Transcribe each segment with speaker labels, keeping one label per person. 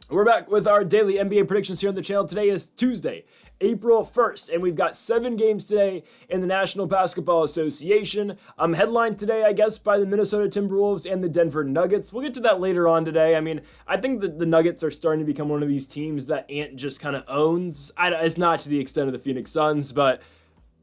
Speaker 1: We're back with our daily NBA predictions here on the channel. Today is Tuesday, April 1st, and we've got 7 games today in the National Basketball Association. Headlined today, I guess, by the Minnesota Timberwolves and the Denver Nuggets. We'll get to that later on today. I mean, I think that the Nuggets are starting to become one of these teams that Ant just kind of owns. It's not to the extent of the Phoenix Suns, but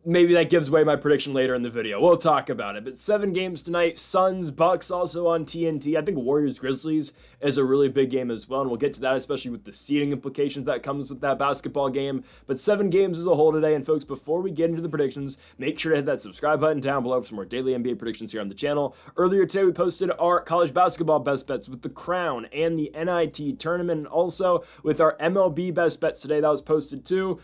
Speaker 1: maybe that gives away my prediction later in the video. We'll talk about it. But 7 games tonight. Suns, Bucks also on TNT. I think Warriors, Grizzlies is a really big game as well. And we'll get to that, especially with the seeding implications that comes with that basketball game. But 7 games as a whole today. And folks, before we get into the predictions, make sure to hit that subscribe button down below for some more daily NBA predictions here on the channel. Earlier today, we posted our college basketball best bets with the Crown and the NIT tournament. And also with our MLB best bets today. That was posted too.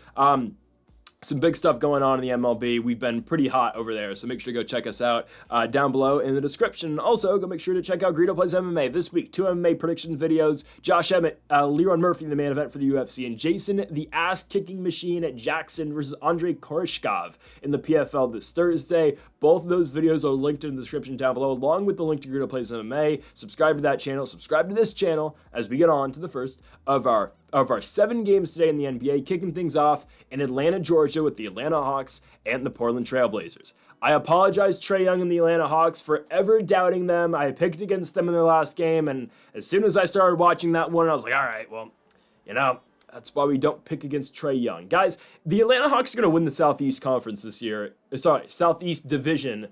Speaker 1: Some big stuff going on in the MLB. We've been pretty hot over there, so make sure to go check us out down below in the description. Also, go make sure to check out Greedo Plays MMA this week. 2 MMA prediction videos. Josh Emmett, Leron Murphy in the main event for the UFC, and Jason the ass-kicking machine Jackson versus Andrei Koreshkov in the PFL this Thursday. Both of those videos are linked in the description down below, along with the link to Greedo Plays MMA. Subscribe to that channel. Subscribe to this channel as we get on to the first of our 7 games today in the NBA, kicking things off in Atlanta, Georgia with the Atlanta Hawks and the Portland Trailblazers. I apologize, Trae Young and the Atlanta Hawks, for ever doubting them. I picked against them in their last game, and as soon as I started watching that one, I was like, all right, well, that's why we don't pick against Trae Young. Guys, the Atlanta Hawks are going to win the Southeast Conference this year. Southeast Division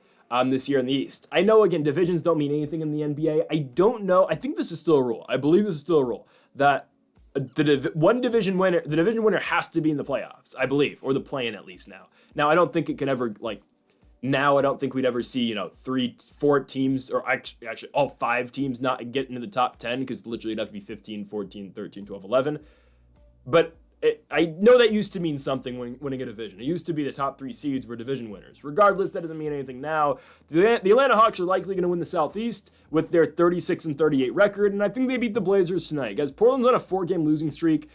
Speaker 1: this year in the East. I know, again, divisions don't mean anything in the NBA. I don't know. I think this is still a rule. I believe this is still a rule that the division winner has to be in the playoffs, I believe, or the play-in at least now. Now, I don't think it can ever, now I don't think we'd ever see, 3-4 teams, or actually all 5 teams not get into the top 10, because literally it'd have to be 15, 14, 13, 12, 11. But I know that used to mean something when winning a division. It used to be the top 3 seeds were division winners. Regardless, that doesn't mean anything now. The Atlanta Hawks are likely going to win the Southeast with their 36-38 record, and I think they beat the Blazers tonight. Guys, Portland's on a 4-game losing streak.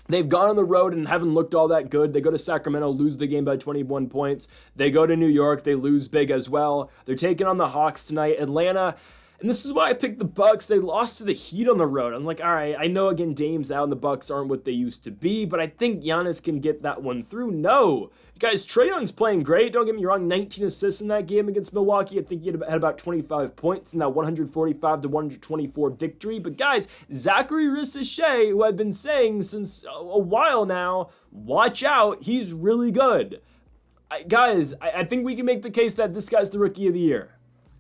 Speaker 1: They've gone on the road and haven't looked all that good. They go to Sacramento, lose the game by 21 points. They go to New York, they lose big as well. They're taking on the Hawks tonight. Atlanta, and this is why I picked the Bucks. They lost to the Heat on the road. I'm like, all right, I know, again, Dame's out and the Bucks aren't what they used to be, but I think Giannis can get that one through. No. Guys, Trae Young's playing great. Don't get me wrong, 19 assists in that game against Milwaukee. I think he had about 25 points in that 145-124 victory. But guys, Zachary Ricochet, who I've been saying since a while now, watch out, he's really good. Guys, I think we can make the case that this guy's the Rookie of the Year.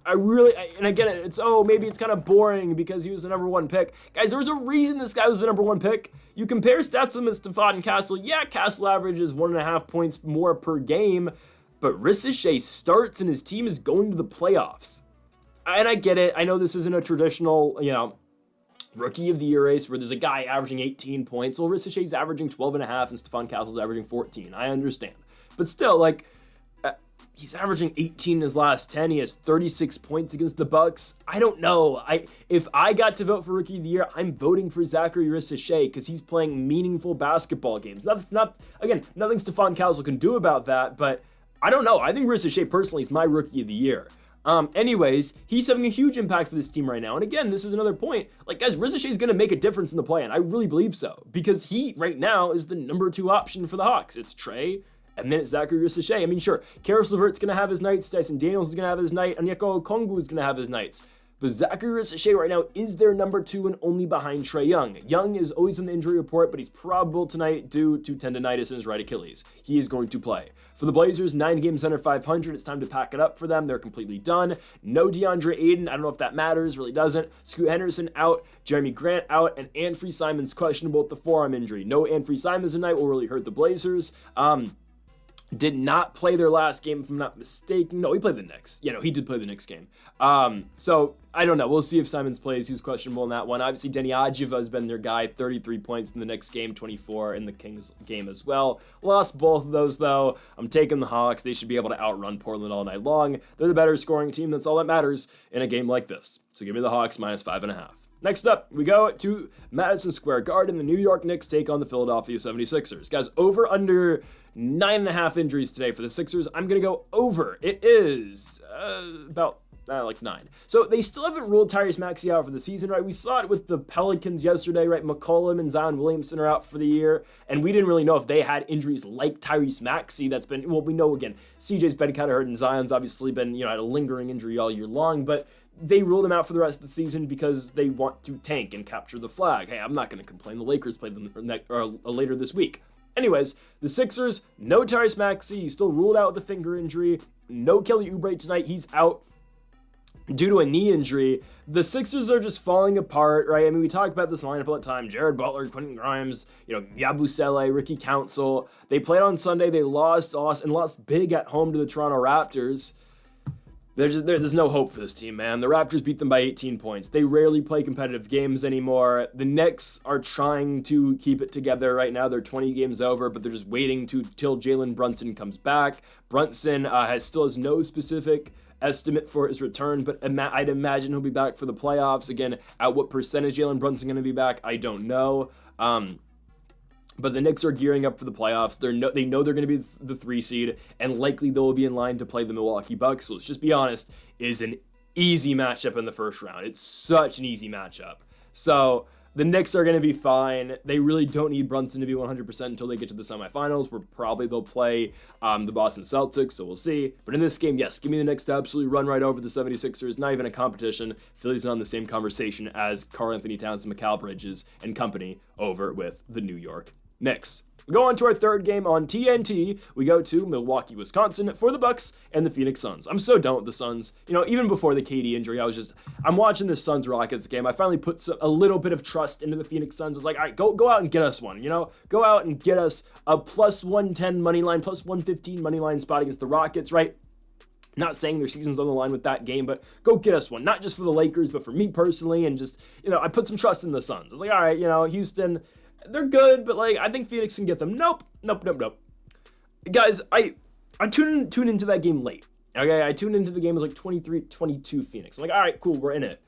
Speaker 1: And I get it, maybe it's kind of boring because he was the number 1 pick. Guys, there was a reason this guy was the number 1 pick. You compare stats with him as Stephon Castle. Yeah, Castle averages 1.5 points more per game, but Ricochet starts and his team is going to the playoffs. And I get it. I know this isn't a traditional, Rookie of the Year race where there's a guy averaging 18 points. Well, Ricochet's averaging 12.5 and Stephon Castle's averaging 14. I understand. But still, he's averaging 18 in his last 10. He has 36 points against the Bucks. I don't know. If I got to vote for Rookie of the Year, I'm voting for Zachary Ricochet because he's playing meaningful basketball games. Nothing Stephon Castle can do about that, but I don't know. I think Ricochet personally is my Rookie of the Year. Anyways, he's having a huge impact for this team right now. And again, this is another point. Guys, Ricochet is going to make a difference in the play-in. I really believe so because he right now is the number 2 option for the Hawks. It's Trae, and then it's Zachary Ricochet. I mean, sure, Karis LeVert's going to have his nights, Dyson Daniels is going to have his night, and Onyeka Okongwu is going to have his nights. But Zachary Ricochet right now is their number 2 and only behind Trae Young. Young is always on the injury report, but he's probable tonight due to tendonitis in his right Achilles. He is going to play. For the Blazers, 9 games under 500. It's time to pack it up for them. They're completely done. No DeAndre Ayton. I don't know if that matters. Really doesn't. Scoot Henderson out. Jeremy Grant out. And Anfernee Simons questionable with the forearm injury. No Anfernee Simons tonight will really hurt the Blazers. Did not play their last game, if I'm not mistaken. No, he played the Knicks. He did play the Knicks game. So, I don't know. We'll see if Simons plays. He was questionable in that one. Obviously, Denny Adjiva has been their guy. 33 points in the Knicks game, 24 in the Kings game as well. Lost both of those, though. I'm taking the Hawks. They should be able to outrun Portland all night long. They're the better scoring team. That's all that matters in a game like this. So, give me the Hawks minus 5.5. Next up, we go to Madison Square Garden. The New York Knicks take on the Philadelphia 76ers. Guys, over under 9.5 injuries today for the Sixers. I'm going to go over. It is about like 9. So they still haven't ruled Tyrese Maxey out for the season, right? We saw it with the Pelicans yesterday, right? McCollum and Zion Williamson are out for the year, and we didn't really know if they had injuries like Tyrese Maxey. That's been, well, we know again, CJ's been kind of hurt, and Zion's obviously been, had a lingering injury all year long, but they ruled him out for the rest of the season because they want to tank and capture the flag. Hey, I'm not going to complain. The Lakers play them later this week. Anyways, the Sixers, no Tyrese Maxey. He's still ruled out with a finger injury. No Kelly Oubre tonight. He's out due to a knee injury. The Sixers are just falling apart, right? I mean, we talked about this lineup all the time. Jared Butler, Quentin Grimes, Yabusele, Ricky Council. They played on Sunday. They lost big at home to the Toronto Raptors. There's no hope for this team, man. The Raptors beat them by 18 points. They rarely play competitive games anymore. The Knicks are trying to keep it together right now. They're 20 games over, but they're just waiting till Jalen Brunson comes back. Brunson still has no specific estimate for his return, but I'd imagine he'll be back for the playoffs. Again, at what percentage Jalen Brunson going to be back, I don't know. But the Knicks are gearing up for the playoffs. They know they're going to be the 3 seed, and likely they will be in line to play the Milwaukee Bucks. So let's just be honest, it is an easy matchup in the first round. It's such an easy matchup. So the Knicks are going to be fine. They really don't need Brunson to be 100% until they get to the semifinals, where probably they'll play the Boston Celtics, so we'll see. But in this game, yes, give me the Knicks to absolutely run right over the 76ers. Not even a competition. Philly's not in the same conversation as Karl-Anthony Towns and Mikal Bridges and company over with the New York Knicks. We go on to our third game on TNT. We go to Milwaukee, Wisconsin for the Bucks and the Phoenix Suns. I'm so done with the Suns. Even before the KD injury, I'm watching this Suns-Rockets game. I finally put a little bit of trust into the Phoenix Suns. It's like, all right, go out and get us one, Go out and get us a plus 110 money line, plus 115 money line spot against the Rockets, right? Not saying their season's on the line with that game, but go get us one. Not just for the Lakers, but for me personally, and just, I put some trust in the Suns. It's like, all right, Houston, they're good, but I think Phoenix can get them. Nope. Guys, I tune into that game late. Okay, I tuned into the game. It was like 23-22 Phoenix. I'm like, all right, cool, we're in it.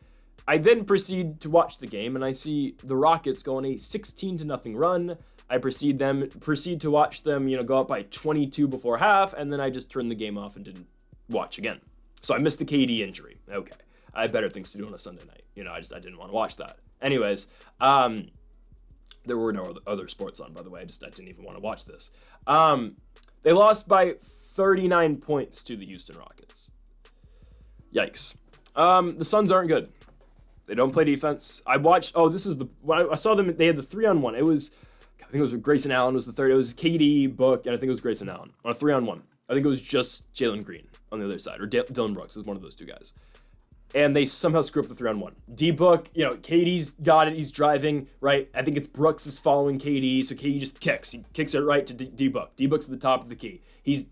Speaker 1: I then proceed to watch the game, and I see the Rockets go on a 16-0 run. I proceed to watch them, go up by 22 before half, and then I just turned the game off and didn't watch again. So I missed the KD injury. Okay, I have better things to do on a Sunday night. I didn't want to watch that. Anyways, there were no other sports on, by the way. I didn't even want to watch this. They lost by 39 points to the Houston Rockets. Yikes. The Suns aren't good. They don't play defense. I saw them, they had the 3-on-1. I think it was Grayson Allen was the third. It was KD, Book, and I think it was Grayson Allen on a 3-on-1. I think it was just Jalen Green on the other side, or Dylan Brooks was one of those two guys. And they somehow screw up the 3-on-1. D-Book, KD's got it. He's driving, right? I think it's Brooks is following KD, so KD just kicks. He kicks it right to D-Book. D-Book's at the top of the key. He's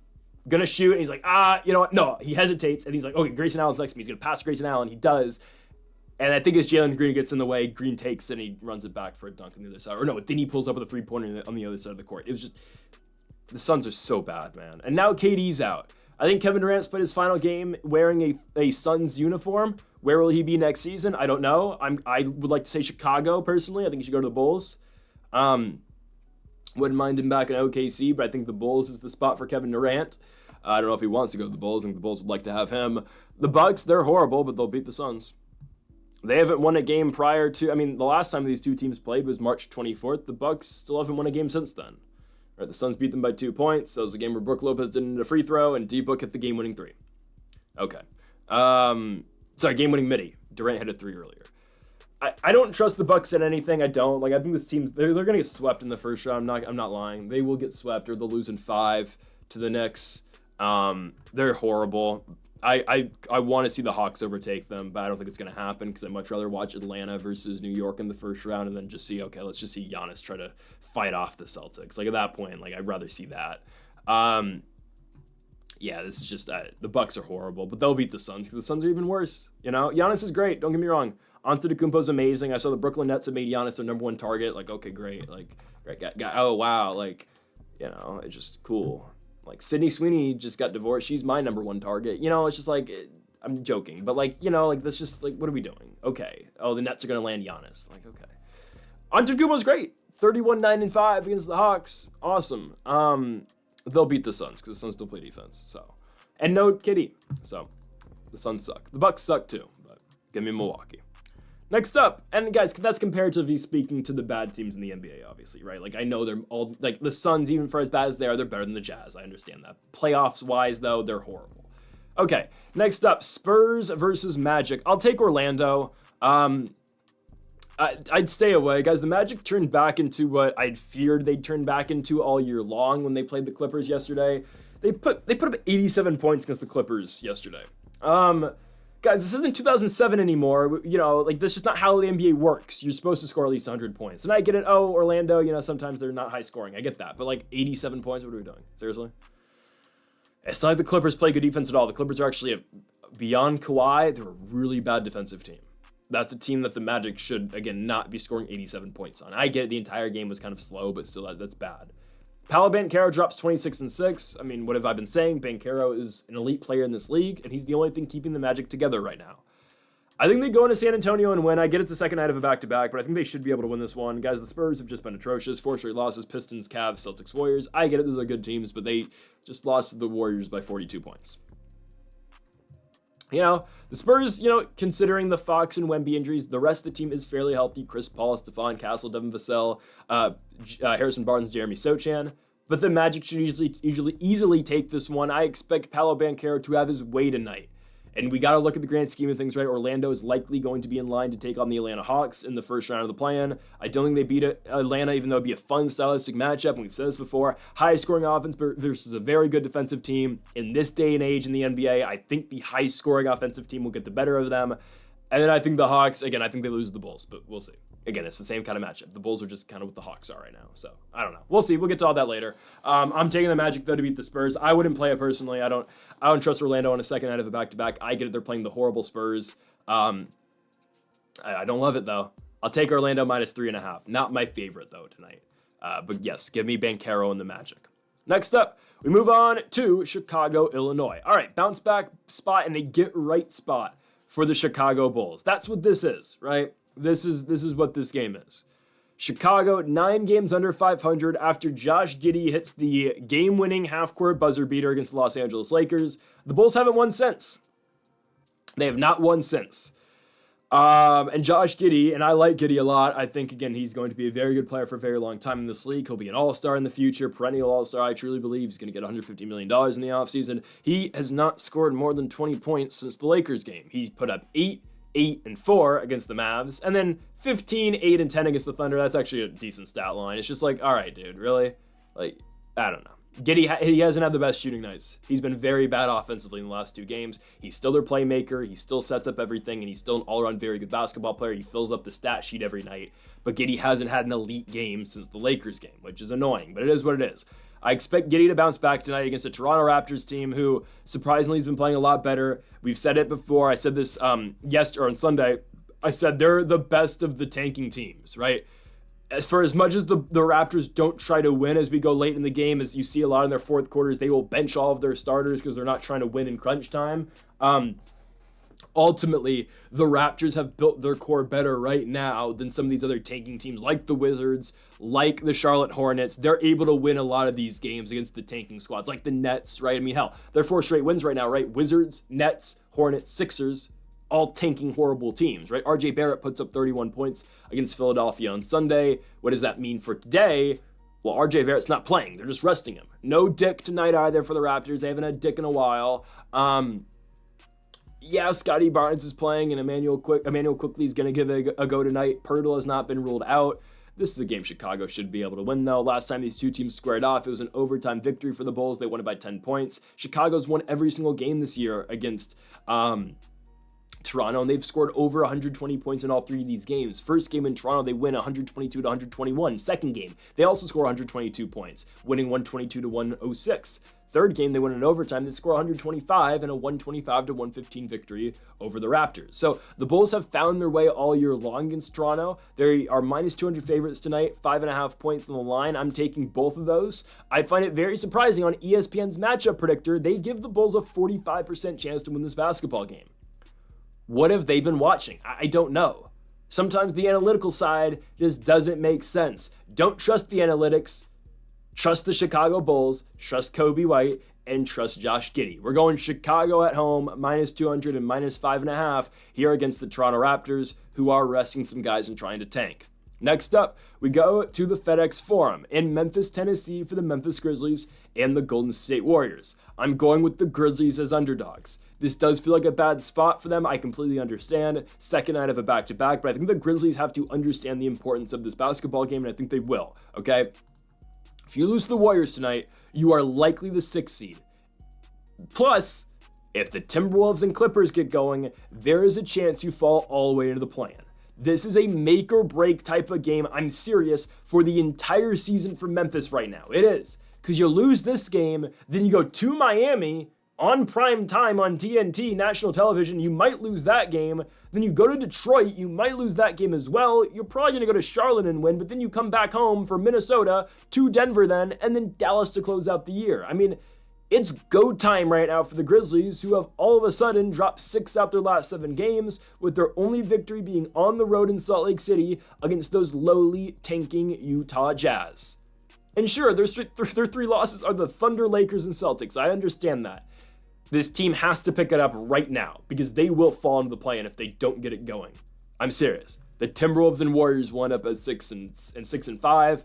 Speaker 1: going to shoot, and he's like, you know what? No, he hesitates, and he's like, okay, Grayson Allen's next to me. He's going to pass Grayson Allen. He does. And I think as Jalen Green gets in the way, Green takes it, and he runs it back for a dunk on the other side. Or no, then he pulls up with a 3-pointer on the other side of the court. It was just, the Suns are so bad, man. And now KD's out. I think Kevin Durant's played his final game wearing a Suns uniform. Where will he be next season? I don't know. I would like to say Chicago, personally. I think he should go to the Bulls. Wouldn't mind him back in OKC, but I think the Bulls is the spot for Kevin Durant. I don't know if he wants to go to the Bulls. I think the Bulls would like to have him. The Bucks, they're horrible, but they'll beat the Suns. They haven't won a game prior to, the last time these two teams played was March 24th. The Bucks still haven't won a game since then. Right, the Suns beat them by 2 points. That was a game where Brook Lopez did a free throw, and D-Book hit the game-winning 3. Okay. Game-winning midi. Durant hit a 3 earlier. I don't trust the Bucks in anything. I don't. I think this team's they're going to get swept in the first round. I'm not lying. They will get swept, or they'll lose in 5 to the Knicks. They're horrible. I want to see the Hawks overtake them, but I don't think it's going to happen because I'd much rather watch Atlanta versus New York in the first round and then just see, okay, let's just see Giannis try to fight off the Celtics. At that point, I'd rather see that. This is just the Bucks are horrible, but they'll beat the Suns because the Suns are even worse. Giannis is great. Don't get me wrong. Antetokounmpo's amazing. I saw the Brooklyn Nets have made Giannis their number 1 target. Okay, great. Great guy. Oh, wow. It's just cool. Sydney Sweeney just got divorced. She's my number 1 target. It's just I'm joking, but that's just what are we doing? Okay. Oh, the Nets are going to land Giannis. Okay. Antetokounmpo's great. 31-9-5 against the Hawks. Awesome. They'll beat the Suns because the Suns don't play defense. And no KD. So The Suns suck. The Bucks suck too, but give me Milwaukee. Next up, and guys, that's comparatively speaking to the bad teams in the NBA, obviously, right? Like, I know they're all, like, the Suns, even for as bad as they are, they're better than the Jazz. I understand that. Playoffs-wise, though, they're horrible. Okay, next up, Spurs versus Magic. I'll take Orlando. I'd stay away. Guys, the Magic turned back into what I'd feared they'd turn back into all year long when they played the Clippers yesterday. They put up 87 points against the Clippers yesterday. Guys, this isn't 2007 anymore. You know, like, this is not how the NBA works. You're supposed to score at least 100 points. And I get it. Oh, Orlando, you know, sometimes they're not high scoring. I get that. But, like, 87 points, what are we doing? Seriously? It's not like the Clippers play good defense at all. The Clippers are actually, beyond Kawhi, they're a really bad defensive team. That's a team that the Magic should, again, not be scoring 87 points on. I get it. The entire game was kind of slow, but still, that's bad. Paolo Banchero drops 26-6. I mean, what have I been saying? Banchero is an elite player in this league, and he's the only thing keeping the Magic together right now. I think they go into San Antonio and win. I get it's the second night of a back-to-back, but I think they should be able to win this one. Guys, the Spurs have just been atrocious. 4 straight losses, Pistons, Cavs, Celtics, Warriors. I get it, those are good teams, but they just lost to the Warriors by 42 points. You know, the Spurs, you know, considering the Fox and Wemby injuries, the rest of the team is fairly healthy. Chris Paul, Stephon Castle, Devin Vassell, Harrison Barnes, Jeremy Sochan. But the Magic should easily take this one. I expect Paolo Banchero to have his way tonight. And we got to look at the grand scheme of things, right? Orlando is likely going to be in line to take on the Atlanta Hawks in the first round of the play-in. I don't think they beat Atlanta, even though it'd be a fun stylistic matchup. And we've said this before. High-scoring offense versus a very good defensive team. In this day and age in the NBA, I think the high-scoring offensive team will get the better of them. And then I think the Hawks, again, I think they lose the Bulls, but we'll see. Again, it's the same kind of matchup. The Bulls are just kind of what the Hawks are right now. So, I don't know. We'll see. We'll get to all that later. I'm taking the Magic, though, to beat the Spurs. I wouldn't play it personally. I don't trust Orlando on a second night of a back-to-back. I get it. They're playing the horrible Spurs. I don't love it, though. I'll take Orlando minus 3.5. Not my favorite, though, tonight. But, yes, give me Banchero and the Magic. Next up, we move on to Chicago, Illinois. All right, bounce back spot and a get-right spot for the Chicago Bulls. That's what this is, right? This is what this game is. Chicago, 9 games under 500 after Josh Giddey hits the game-winning half-court buzzer beater against the Los Angeles Lakers. The Bulls haven't won since. They have not won since. And Josh Giddey, and I like Giddey a lot. I think, again, he's going to be a very good player for a very long time in this league. He'll be an all-star in the future, perennial all-star. I truly believe he's going to get $150 million in the offseason. He has not scored more than 20 points since the Lakers game. He put up 8 and 4 against the Mavs, and then 15, 8, and 10 against the Thunder. That's actually a decent stat line. It's just like, all right, dude, really? Like, I don't know. Giddey, he hasn't had the best shooting nights. He's been very bad offensively in the last 2 games. He's still their playmaker. He still sets up everything, and he's still an all-around very good basketball player. He fills up the stat sheet every night. But Giddey hasn't had an elite game since the Lakers game, which is annoying, but it is what it is. I expect Giddey to bounce back tonight against the Toronto Raptors team, who surprisingly has been playing a lot better. We've said it before. I said this on Sunday. I said they're the best of the tanking teams, right? As much as the Raptors don't try to win as we go late in the game, as you see a lot in their fourth quarters, they will bench all of their starters because they're not trying to win in crunch time. Ultimately, the Raptors have built their core better right now than some of these other tanking teams like the Wizards, like the Charlotte Hornets. They're able to win a lot of these games against the tanking squads, like the Nets, right? I mean, hell, they're 4 straight wins right now, right? Wizards, Nets, Hornets, Sixers, all tanking horrible teams, right? RJ Barrett puts up 31 points against Philadelphia on Sunday. What does that mean for today? Well, RJ Barrett's not playing. They're just resting him. No Dick tonight either for the Raptors. They haven't had Dick in a while. Yeah, Scotty Barnes is playing, and Emmanuel Quickley is going to give a go tonight. Pirtle has not been ruled out. This is a game Chicago should be able to win, though. Last time these two teams squared off, it was an overtime victory for the Bulls. They won it by 10 points. Chicago's won every single game this year against Toronto, and they've scored over 120 points in all 3 of these games. First game in Toronto, they win 122 to 121. Second game, they also score 122 points, winning 122 to 106. Third game, they win in overtime. They score 125 and a 125 to 115 victory over the Raptors. So the Bulls have found their way all year long against Toronto. They are minus 200 favorites tonight, 5.5 points on the line. I'm taking both of those. I find it very surprising on ESPN's matchup predictor, they give the Bulls a 45% chance to win this basketball game. What have they been watching? I don't know. Sometimes the analytical side just doesn't make sense. Don't trust the analytics. Trust the Chicago Bulls. Trust Kobe White. and trust Josh Giddey. We're going Chicago at home, -200 and -5.5 here against the Toronto Raptors, who are resting some guys and trying to tank. Next up, we go to the FedEx Forum in Memphis, Tennessee for the Memphis Grizzlies and the Golden State Warriors. I'm going with the Grizzlies as underdogs. This does feel like a bad spot for them. I completely understand. Second night of a back-to-back, but I think the Grizzlies have to understand the importance of this basketball game, and I think they will, okay? If you lose to the Warriors tonight, you are likely the 6th seed. Plus, if the Timberwolves and Clippers get going, there is a chance you fall all the way into the play-in. This is a make or break type of game, I'm serious, for the entire season for Memphis right now. It is. Because you lose this game, then you go to Miami on prime time on TNT, national television, you might lose that game. Then you go to Detroit, you might lose that game as well. You're probably going to go to Charlotte and win, but then you come back home for Minnesota, to Denver then, and then Dallas to close out the year. I mean, it's go time right now for the Grizzlies, who have all of a sudden dropped 6 out their last 7 games, with their only victory being on the road in Salt Lake City against those lowly, tanking Utah Jazz. And sure, their 3 losses are the Thunder, Lakers, and Celtics. I understand that. This team has to pick it up right now, because they will fall into the play-in if they don't get it going. I'm serious. The Timberwolves and Warriors will end up as 6 and 5,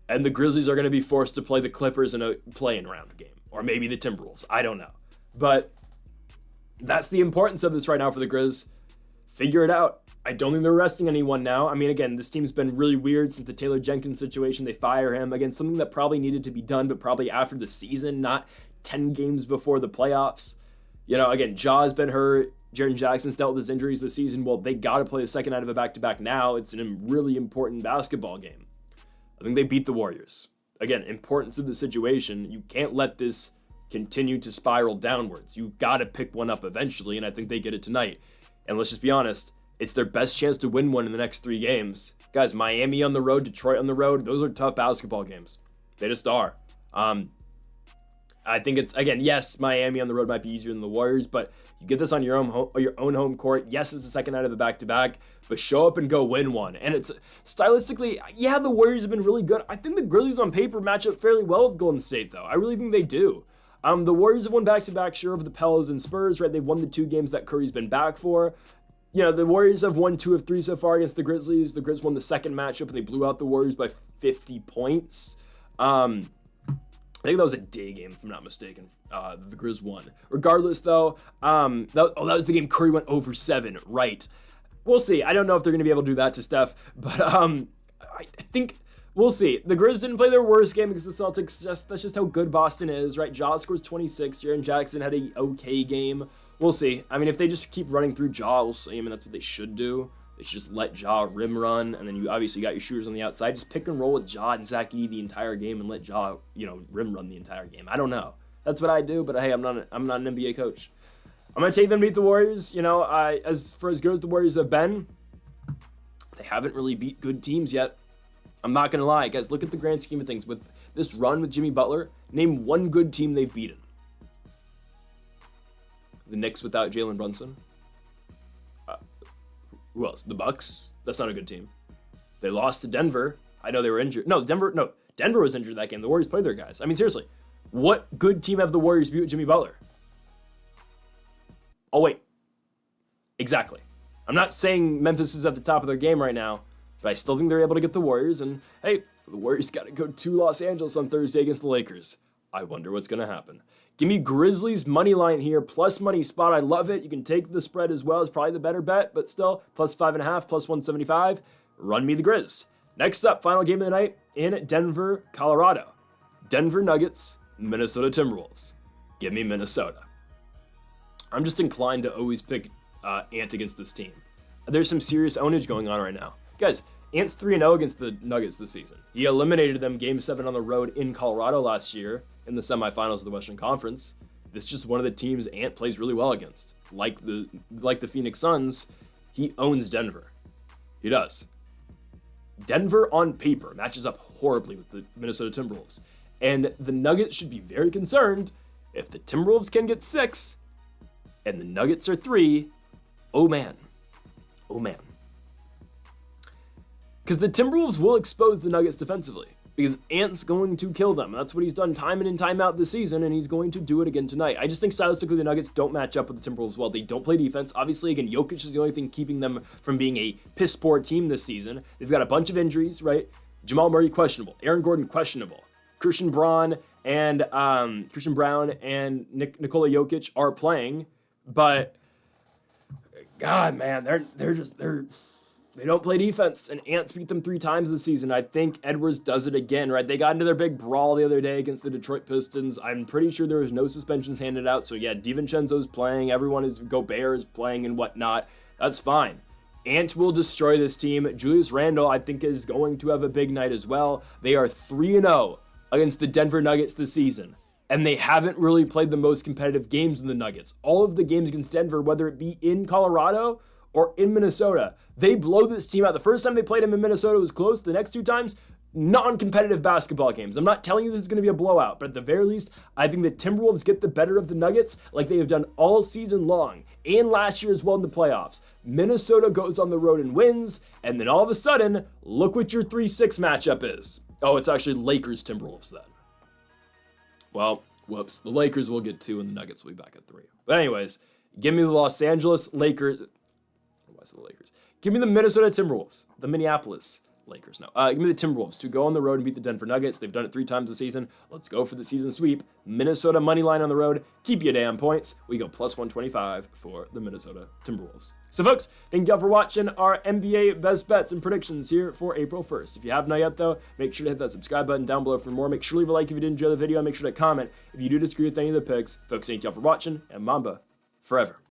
Speaker 1: and the Grizzlies are going to be forced to play the Clippers in a play-in round game. Or maybe the Timberwolves. I don't know. But that's the importance of this right now for the Grizz. Figure it out. I don't think they're resting anyone now. I mean, again, this team's been really weird since the Taylor Jenkins situation. They fire him. Again, something that probably needed to be done, but probably after the season, not 10 games before the playoffs. You know, again, Jaw's been hurt. Jaren Jackson's dealt with his injuries this season. Well, they got to play the second night of a back-to-back now. It's a really important basketball game. I think they beat the Warriors. Again, importance of the situation. You can't let this continue to spiral downwards. You got to pick one up eventually, and I think they get it tonight. And let's just be honest, it's their best chance to win one in the next 3 games. Guys, Miami on the road, Detroit on the road, those are tough basketball games. They just are. I think it's, again, yes, Miami on the road might be easier than the Warriors, but you get this on your own home court. Yes, it's the second night of the back-to-back, but show up and go win one. And it's stylistically, yeah, the Warriors have been really good. I think the Grizzlies on paper match up fairly well with Golden State, though. I really think they do. The Warriors have won back-to-back, sure, over the Pelicans and Spurs, right? They've won the 2 games that Curry's been back for. You know, the Warriors have won 2 of 3 so far against the Grizzlies. The Grizz won the second matchup, and they blew out the Warriors by 50 points. I think that was a day game, if I'm not mistaken. The Grizz won. Regardless, though, that was the game Curry went over 7, right? We'll see. I don't know if they're going to be able to do that to Steph, but I think we'll see. The Grizz didn't play their worst game because the Celtics, that's just how good Boston is, right? Ja scores 26. Jaren Jackson had a okay game. We'll see. I mean, if they just keep running through Ja, we'll see. I mean, that's what they should do. They should just let Ja rim run, and then you obviously got your shooters on the outside. Just pick and roll with Ja and Zach Edey the entire game and let Ja, rim run the entire game. I don't know. That's what I do, but hey, I'm not an NBA coach. I'm going to take them to beat the Warriors. As good as the Warriors have been, they haven't really beat good teams yet. I'm not going to lie. Guys, look at the grand scheme of things. With this run with Jimmy Butler, name one good team they've beaten. The Knicks without Jalen Brunson. Who else? The Bucks. That's not a good team. They lost to Denver. I know they were injured. Denver was injured that game. The Warriors played their guys. I mean, seriously, what good team have the Warriors beat with Jimmy Butler? Oh, wait. Exactly. I'm not saying Memphis is at the top of their game right now, but I still think they're able to get the Warriors. And hey, the Warriors got to go to Los Angeles on Thursday against the Lakers. I wonder what's going to happen. Give me Grizzlies money line here, plus money spot. I love it. You can take the spread as well. It's probably the better bet, but still, plus 5.5, plus 175. Run me the Grizz. Next up, final game of the night in Denver, Colorado. Denver Nuggets, Minnesota Timberwolves. Give me Minnesota. I'm just inclined to always pick Ant against this team. There's some serious ownage going on right now. Guys, Ant's 3-0 against the Nuggets this season. He eliminated them Game 7 on the road in Colorado last year in the semifinals of the Western Conference. This is just one of the teams Ant plays really well against. Like the Phoenix Suns, he owns Denver. He does. Denver on paper matches up horribly with the Minnesota Timberwolves. And the Nuggets should be very concerned if the Timberwolves can get 6 and the Nuggets are 3. Oh man. Oh man. Because the Timberwolves will expose the Nuggets defensively. because Ant's going to kill them. That's what he's done time in and time out this season, and he's going to do it again tonight. I just think stylistically the Nuggets don't match up with the Timberwolves well. They don't play defense. Obviously, again, Jokic is the only thing keeping them from being a piss-poor team this season. They've got a bunch of injuries, right? Jamal Murray, questionable. Aaron Gordon, questionable. Christian Braun and Nikola Jokic are playing, but God, man, they don't play defense, and Ants beat them 3 times this season. I think Edwards does it again, right? They got into their big brawl the other day against the Detroit Pistons. I'm pretty sure there was no suspensions handed out, so yeah, DiVincenzo's playing, Gobert is playing and whatnot. That's fine. Ant will destroy this team. Julius Randle, I think, is going to have a big night as well. They are 3-0 against the Denver Nuggets this season, and they haven't really played the most competitive games in the Nuggets. All of the games against Denver, whether it be in Colorado or in Minnesota, they blow this team out. The first time they played them in Minnesota was close. The next 2 times, non-competitive basketball games. I'm not telling you this is going to be a blowout, but at the very least, I think the Timberwolves get the better of the Nuggets like they have done all season long and last year as well in the playoffs. Minnesota goes on the road and wins, and then all of a sudden, look what your 3-6 matchup is. Oh, it's actually Lakers-Timberwolves then. Well, whoops. The Lakers will get 2 and the Nuggets will be back at 3. But anyways, give me the Los Angeles Lakers. The Lakers. Give me the Minnesota Timberwolves, the Minneapolis Lakers. No, give me the Timberwolves to go on the road and beat the Denver Nuggets. They've done it 3 times this season. Let's go for the season sweep. Minnesota money line on the road. Keep your damn points. We go plus 125 for the Minnesota Timberwolves. So, folks, thank y'all for watching our NBA best bets and predictions here for April 1st. If you have not yet, though, make sure to hit that subscribe button down below for more. Make sure to leave a like if you did enjoy the video. And make sure to comment if you do disagree with any of the picks. Folks, thank y'all for watching, and Mamba forever.